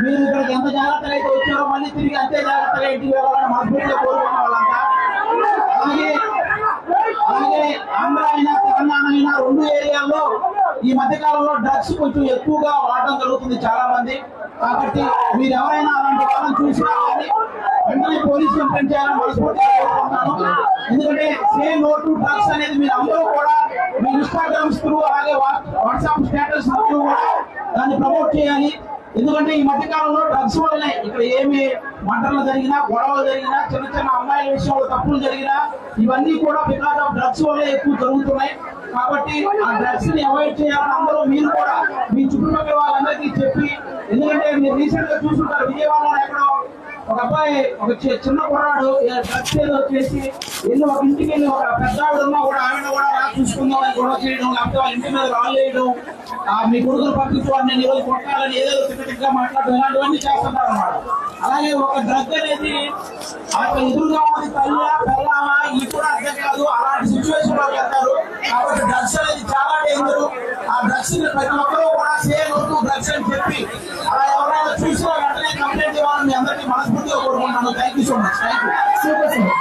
మీరు ఇక్కడికి ఎంత జాగ్రత్తగా అయితే వచ్చారో మళ్ళీ తిరిగి అంతే జాగ్రత్తగా ఇంటికి వెళ్ళాలని మనస్ఫూర్తిగా కోరుకున్న వాళ్ళంతా. అలాగే అలాగే ఆంధ్ర అయినా తెలంగాణ అయినా రెండు ఏరియాల్లో ఈ మధ్య కాలంలో డ్రగ్స్ కొంచెం ఎక్కువగా వాడడం జరుగుతుంది చాలా మంది. కాబట్టి మీరు ఎవరైనా అలాంటి వాళ్ళని చూసినా కానీ వెంటనే పోలీస్ కంప్లైంట్ చేయాలని మనస్ఫూర్తిగా కోరుకుంటున్నాను. ఎందుకంటే సే నో టు డ్రగ్స్ అనేది మీరు అందరూ కూడా మీ ఇన్స్టాగ్రామ్స్ త్రూ అలాగే వాట్సాప్ స్టేటస్ త్రూ కూడా దాన్ని ప్రమోట్ చేయాలి. ఎందుకంటే ఈ మధ్య కాలంలో డ్రగ్స్ వల్లనే ఇక్కడ ఏమి మంటలు జరిగినా గొడవలు జరిగినా చిన్న చిన్న అమ్మాయిల విషయంలో తప్పులు జరిగినా ఇవన్నీ కూడా బికాస్ ఆఫ్ డ్రగ్స్ వల్లే ఎక్కువ జరుగుతున్నాయి. కాబట్టి ఆ డ్రగ్స్ ని అవాయిడ్ చేయాలని అందరూ మీరు కూడా మీ చుట్టుపక్కల వాళ్ళందరికీ చెప్పి, ఎందుకంటే మీరు రీసెంట్ గా చూసుకుంటారు విజయవాడలో ఎక్కడో ఒక అబ్బాయి ఒక చిన్న కుర్రాడు డ్రగ్స్ ఏదో చేసి వెళ్ళి ఒక ఇంటికి వెళ్ళి ఒక పెద్ద ఆవిడ ఉన్నా కూడా ఆవిడ కూడా రా చూసుకుందాం అని గొడవ చేయడం, లేకపోతే వాళ్ళ ఇంటి మీద రాళ్ళు వేయడం, మీ కొడుకులు పట్టించుకోవాలని నేను రోజు కొట్టాలని ఏదో తిక్కటిగా మాట్లాడడం ఇలాంటివన్నీ చేస్తుంటారు అన్నమాట. అలాగే ఒక డ్రగ్ అనేది అక్కడ ఎదురుగా ఉన్నది తల్లి పెళ్ళామా ఇది కూడా అర్థం కాదు, అలాంటి సిచ్యువేషన్ లోకి వెళ్తారు. కాబట్టి డ్రగ్స్ అనేది చాలా డేంజర్. ఆ డ్రగ్స్ ప్రతి ఒక్కరూ కూడా సేమ్ డ్రగ్స్ అని చెప్పి అలా ఎవరైనా చూసినా వెంటనే కంప్లైంట్ ఇవ్వాలని మీ అందరికీ మనస్ఫూర్తిగా కోరుకుంటున్నాను. Thank you so much. Thank you.